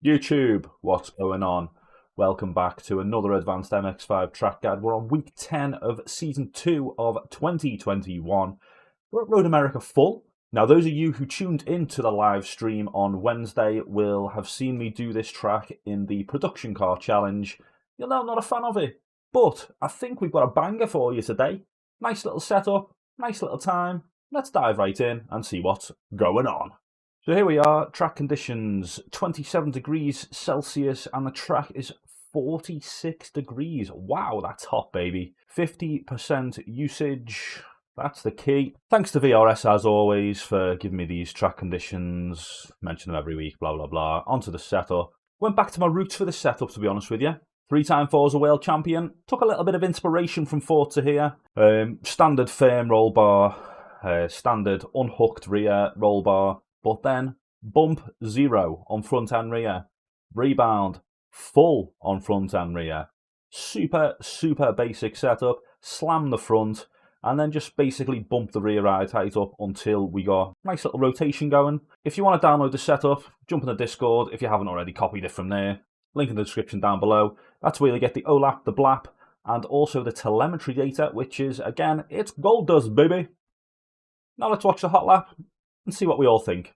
YouTube, what's going on? Welcome back to another Advanced MX5 track guide. We're on week 10 of season 2 of 2021. We're at Road America Full. Now, those of you who tuned into the live stream on Wednesday will have seen me do this track in the production car challenge. You'll know I'm not a fan of it, but I think we've got a banger for you today. Nice little setup, nice little time. Let's dive right in and see what's going on. So here we are, track conditions, 27 degrees Celsius, and the track is 46 degrees. Wow, that's hot, baby. 50% usage, that's the key. Thanks to VRS, as always, for giving me these track conditions. Mention them every week, blah, blah, blah. Onto the setup. Went back to my roots for the setup, to be honest with you. 3-time Forza World Champion. Took a little bit of inspiration from Forza here. Standard firm roll bar, standard unhooked rear roll bar. But then, bump 0 on front and rear. Rebound, full on front and rear. Super basic setup. Slam the front, and then just basically bump the rear eye tight up until we got a nice little rotation going. If you want to download the setup, jump in the Discord if you haven't already copied it from there. Link in the description down below. That's where you get the olap, the blap, and also the telemetry data, which is, again, it's gold dust, baby. Now let's watch the Hotlap and see what we all think.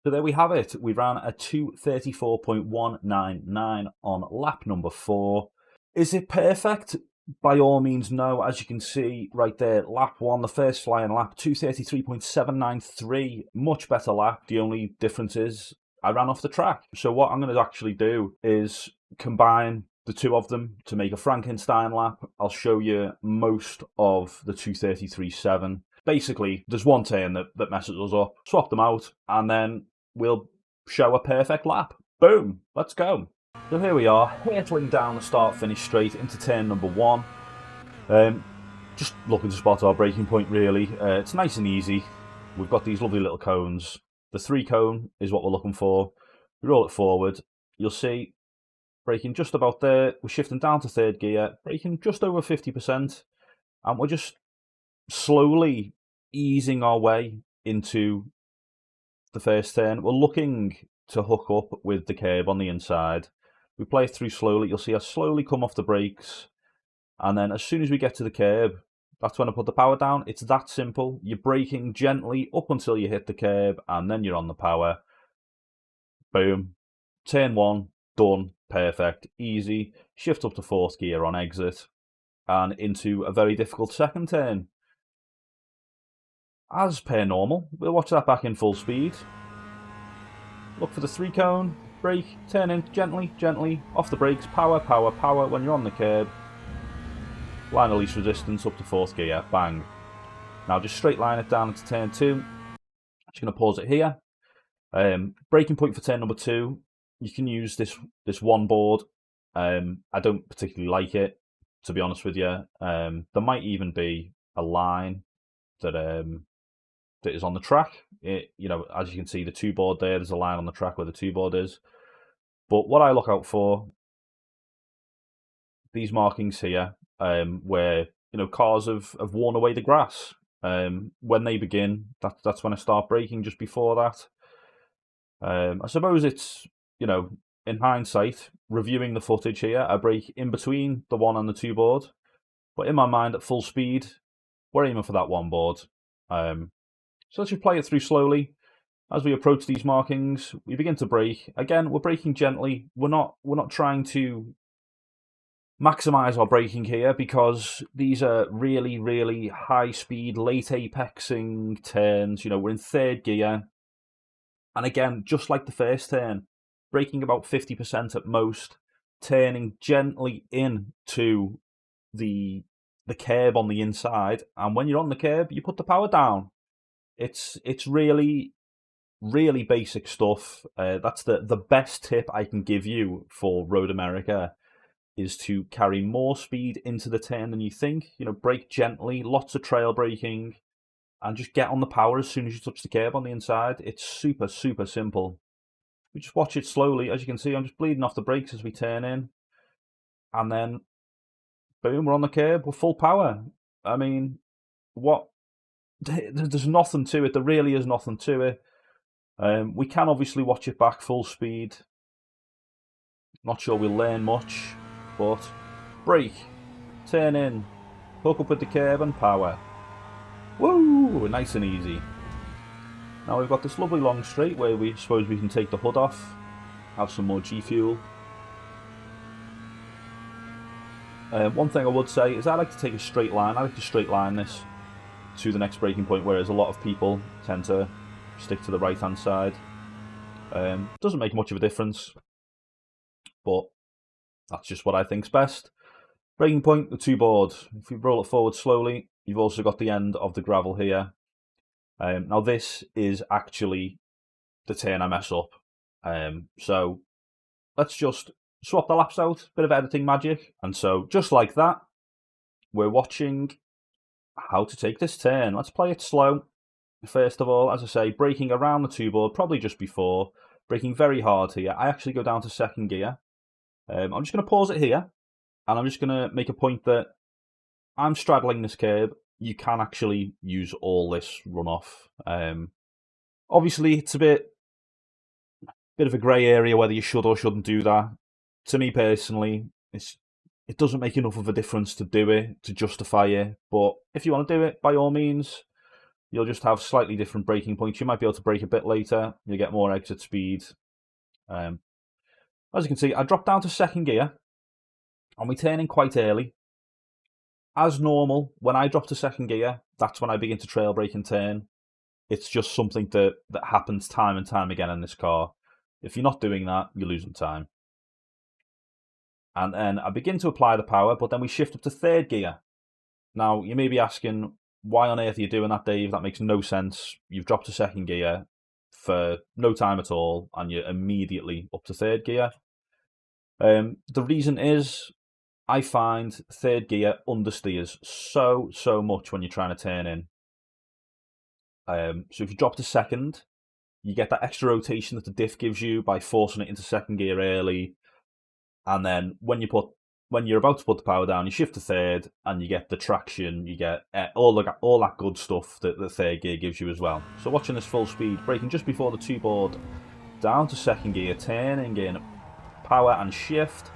So there we have it. We ran a 2:34.199 on lap number 4. Is it perfect? By all means, no. As you can see right there, lap 1, the first flying lap, 2:33.793. Much better lap. The only difference is I ran off the track. So what I'm going to actually do is combine the two of them to make a Frankenstein lap. I'll show you most of the 2:33.7. Basically, there's one turn that messes us up. Swap them out, and then we'll show a perfect lap. Boom, let's go. So here we are, hurtling down the start-finish straight into turn number 1. Just looking to spot our braking point, really. It's nice and easy. We've got these lovely little cones. The 3 cone is what we're looking for. We roll it forward. You'll see, braking just about there. We're shifting down to 3rd gear, braking just over 50%. And we're just slowly easing our way into the first turn. We're looking to hook up with the curb on the inside. We play it through slowly. You'll see us slowly come off the brakes. And then as soon as we get to the curb, that's when I put the power down. It's that simple. You're braking gently up until you hit the curb, and then you're on the power. Boom. Turn 1, done. Perfect. Easy. Shift up to 4th gear on exit. And into a very difficult second turn. As per normal, we'll watch that back in full speed. Look for the 3 cone, brake, turn in gently, gently, off the brakes, power, power, power when you're on the curb. Line of least resistance up to 4th gear, bang. Now just straight line it down into turn 2. Just going to pause it here. Braking point for turn number 2, you can use this one board. I don't particularly like it, to be honest with you. There might even be a line that is on the track. As you can see, the 2 board there's a line on the track where the 2 board is. But what I look out for, these markings here, where cars have worn away the grass. When they begin, that's when I start braking. Just before that, I suppose it's in hindsight, reviewing the footage here, I brake in between the 1 and the 2 board. But in my mind, at full speed, we're aiming for that 1 board. So let's just play it through slowly. As we approach these markings, we begin to brake. Again, we're braking gently. We're not trying to maximize our braking here because these are really, really high speed, late apexing turns. We're in 3rd gear. And again, just like the first turn, braking about 50% at most, turning gently into the curb on the inside. And when you're on the curb, you put the power down. It's really, really basic stuff. That's the best tip I can give you for Road America, is to carry more speed into the turn than you think. Brake gently, lots of trail braking, and just get on the power as soon as you touch the curb on the inside. It's super, super simple. We just watch it slowly. As you can see, I'm just bleeding off the brakes as we turn in. And then, boom, we're on the curb. We're full power. I mean, there's nothing to it. There really is nothing to it. We can obviously watch it back full speed. Not sure we'll learn much, but brake, turn in, hook up with the curb and power. Woo! Nice and easy. Now we've got this lovely long straight where we suppose we can take the hood off, have some more G fuel. One thing I would say is I like to take a straight line. I like to straight line this to the next braking point, whereas a lot of people tend to stick to the right hand side. Doesn't make much of a difference, but that's just what I think's best. Braking point, the 2 board. If we roll it forward slowly, you've also got the end of the gravel here. Now this is actually the turn I mess up. So let's just swap the laps out, bit of editing magic. And so just like that, we're watching how to take this turn. Let's play it slow. First of all, as I say, braking around the 2 board, probably just before, braking very hard here. I actually go down to 2nd gear. I'm just going to pause it here, and I'm just going to make a point that I'm straddling this curb. You can actually use all this runoff. Obviously, it's a bit of a grey area whether you should or shouldn't do that. To me personally, it doesn't make enough of a difference to do it, to justify it. But if you want to do it, by all means, you'll just have slightly different braking points. You might be able to brake a bit later. You'll get more exit speed. As you can see, I dropped down to second gear, and we turn in quite early. As normal, when I drop to second gear, that's when I begin to trail brake and turn. It's just something that happens time and time again in this car. If you're not doing that, you're losing time. And then I begin to apply the power, but then we shift up to third gear. Now, you may be asking, why on earth are you doing that, Dave? That makes no sense. You've dropped to second gear for no time at all, and you're immediately up to third gear. The reason is, I find third gear understeers so much when you're trying to turn in. So if you drop to second, you get that extra rotation that the diff gives you by forcing it into second gear early. And then when you're about to put the power down, you shift to third, and you get the traction, you get all that good stuff that the third gear gives you as well. So watching this full speed, braking just before the two board, down to second gear, turning in power and shift,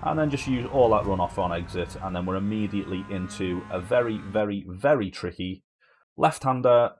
and then just use all that runoff on exit, and then we're immediately into a very tricky left-hander,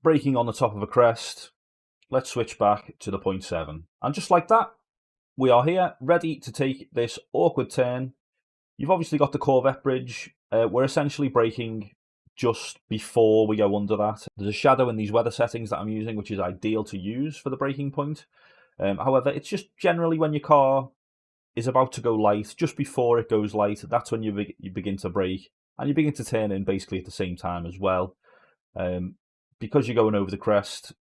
braking on the top of a crest. Let's switch back to the 0.7. And just like that, we are here, ready to take this awkward turn. You've obviously got the Corvette bridge. We're essentially braking just before we go under that. There's a shadow in these weather settings that I'm using, which is ideal to use for the braking point. However, it's just generally when your car is about to go light, just before it goes light, that's when you begin to brake, and you begin to turn in basically at the same time as well. Because you're going over the crest,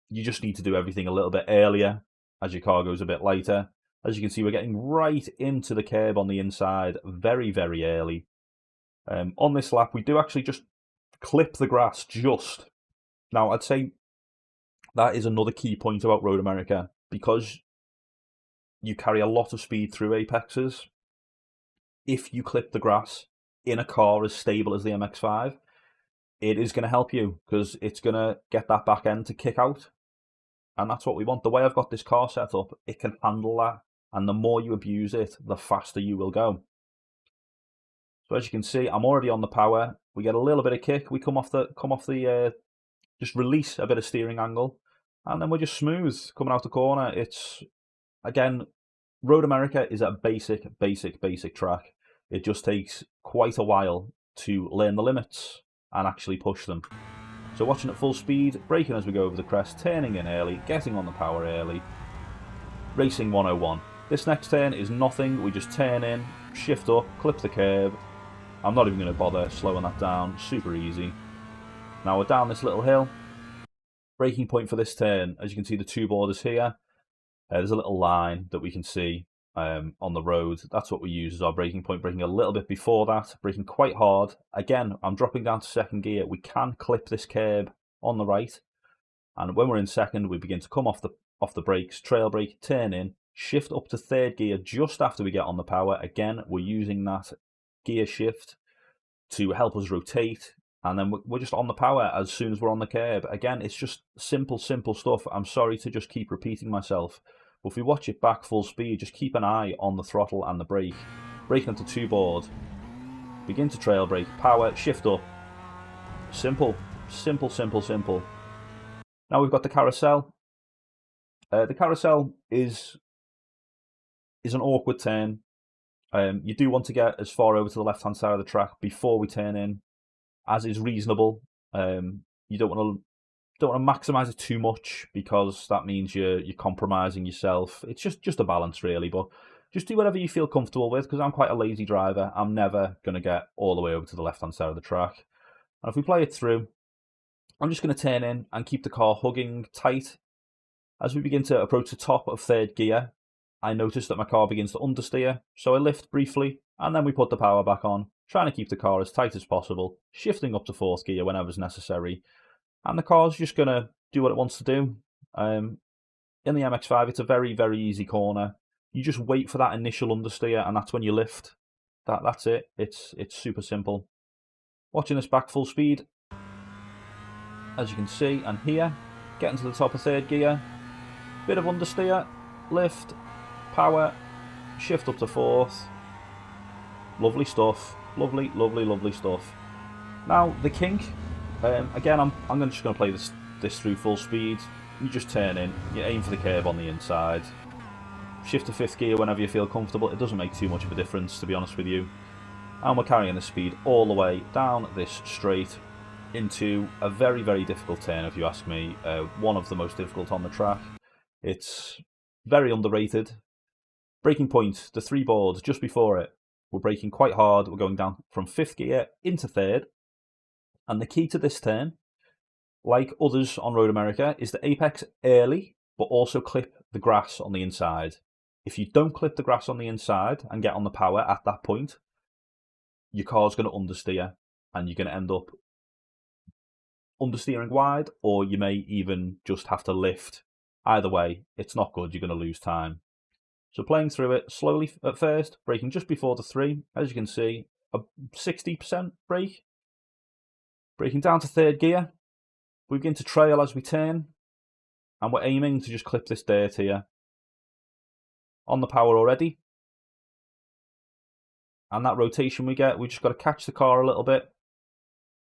you just need to do everything a little bit earlier as your car goes a bit lighter. As you can see, we're getting right into the curb on the inside very early. On this lap, we do actually just clip the grass just. Now, I'd say that is another key point about Road America, because you carry a lot of speed through apexes. If you clip the grass in a car as stable as the MX5, it is going to help you, because it's going to get that back end to kick out. And that's what we want. The way I've got this car set up, it can handle that. And the more you abuse it, the faster you will go. So as you can see, I'm already on the power. We get a little bit of kick. We come off the just release a bit of steering angle, and then we're just smooth coming out the corner. It's, again, Road America is a basic track. It just takes quite a while to learn the limits and actually push them. So watching at full speed, braking as we go over the crest, turning in early, getting on the power early. Racing 101. This next turn is nothing. We just turn in, shift up, clip the curb. I'm not even going to bother slowing that down. Super easy. Now we're down this little hill. Braking point for this turn, as you can see, the two borders here. There's a little line that we can see on the road. That's what we use as our braking point, braking a little bit before that, braking quite hard. Again, I'm dropping down to second gear. We can clip this curb on the right, and when we're in second, we begin to come off the brakes, trail brake, turn in, shift up to third gear just after we get on the power. Again, we're using that gear shift to help us rotate, and then we're just on the power as soon as we're on the curb. Again, it's just simple stuff. I'm sorry to just keep repeating myself, but if we watch it back full speed, just keep an eye on the throttle and the brake. Braking onto two board, begin to trail brake, power, shift up. Simple. Now we've got the carousel. The carousel is an awkward turn. You do want to get as far over to the left-hand side of the track before we turn in, as is reasonable. You don't want to maximise it too much, because that means you're compromising yourself. It's just a balance, really. But just do whatever you feel comfortable with, because I'm quite a lazy driver. I'm never going to get all the way over to the left-hand side of the track. And if we play it through, I'm just going to turn in and keep the car hugging tight. As we begin to approach the top of third gear, I notice that my car begins to understeer, so I lift briefly, and then we put the power back on, trying to keep the car as tight as possible, shifting up to fourth gear whenever necessary, and the car's just going to do what it wants to do. In the MX5, it's a very easy corner. You just wait for that initial understeer, and that's when you lift. That's it. It's super simple. Watching this back full speed, as you can see, and here, getting to the top of third gear, bit of understeer, lift, power, shift up to fourth. Lovely stuff. Lovely stuff. Now, the kink Again, I'm just going to play this through full speed. You just turn in, you aim for the curb on the inside. Shift to 5th gear whenever you feel comfortable. It doesn't make too much of a difference, to be honest with you. And we're carrying the speed all the way down this straight into a very, very difficult turn, if you ask me. One of the most difficult on the track. It's very underrated. Braking point, the 3 board just before it. We're braking quite hard. We're going down from 5th gear into 3rd. And the key to this turn, like others on Road America, is to apex early, but also clip the grass on the inside. If you don't clip the grass on the inside and get on the power at that point, your car's going to understeer and you're going to end up understeering wide, or you may even just have to lift. Either way, it's not good. You're going to lose time. So playing through it slowly at first, braking just before the 3. As you can see, a 60% brake. Braking down to 3rd gear. We begin to trail as we turn. And we're aiming to just clip this dirt here. On the power already. And that rotation we get, we just got to catch the car a little bit.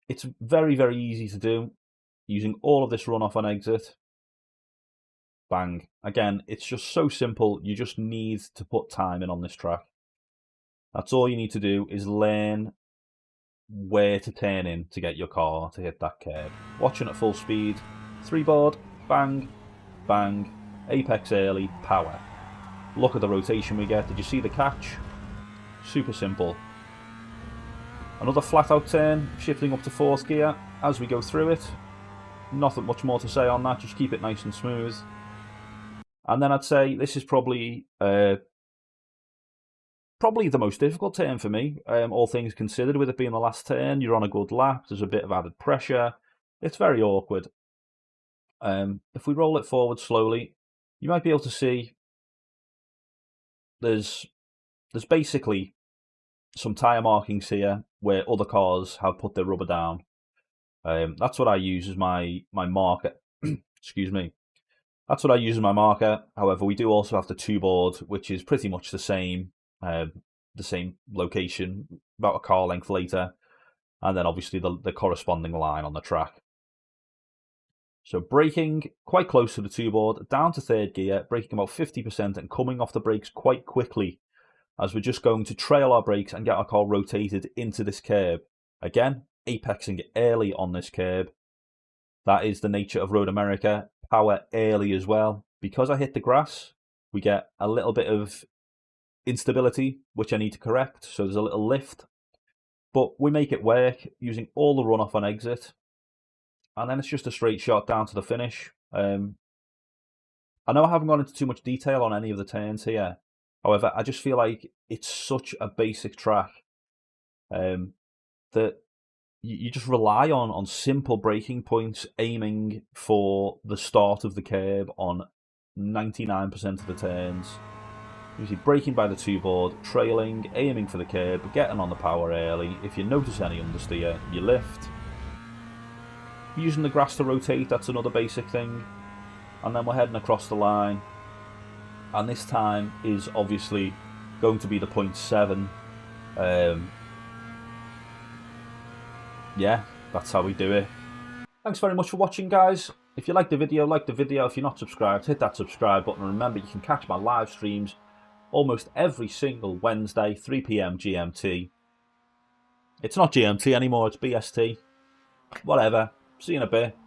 It's very, very easy to do. Using all of this runoff on exit. Bang. Again, it's just so simple. You just need to put time in on this track. That's all you need to do, is learn where to turn in to get your car to hit that curb. Watching at full speed. 3 board. Bang. Bang. Apex early. Power. Look at the rotation we get. Did you see the catch? Super simple. Another flat out turn, shifting up to 4th gear as we go through it. Nothing much more to say on that, just keep it nice and smooth. And then I'd say this is probably the most difficult turn for me, all things considered. With it being the last turn, you're on a good lap, there's a bit of added pressure. It's very awkward. If we roll it forward slowly, you might be able to see there's basically some tyre markings here where other cars have put their rubber down. That's what I use as my marker. Excuse me. That's what I use as my marker. However, we do also have the 2 board, which is pretty much the same location, about a car length later, and then obviously the corresponding line on the track. So braking quite close to the 2 board, down to 3rd gear, braking about 50% and coming off the brakes quite quickly, as we're just going to trail our brakes and get our car rotated into this curb. Again, apexing early on this curb. That is the nature of Road America. Power early as well. Because I hit the grass, we get a little bit of instability, which I need to correct, so there's a little lift. But we make it work using all the runoff on exit. And then it's just a straight shot down to the finish. I know I haven't gone into too much detail on any of the turns here. However, I just feel like it's such a basic track that you just rely on simple braking points, aiming for the start of the curb on 99% of the turns. Usually braking by the 2 board, trailing, aiming for the curb, getting on the power early. If you notice any understeer, you lift. Using the grass to rotate, that's another basic thing. And then we're heading across the line. And this time is obviously going to be the 0.7. Yeah, that's how we do it. Thanks very much for watching, guys. If you like the video, like the video. If you're not subscribed, hit that subscribe button. And remember, you can catch my live streams almost every single Wednesday, 3 PM GMT. It's not GMT anymore, it's BST. Whatever. See you in a bit.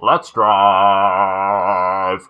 Let's drive!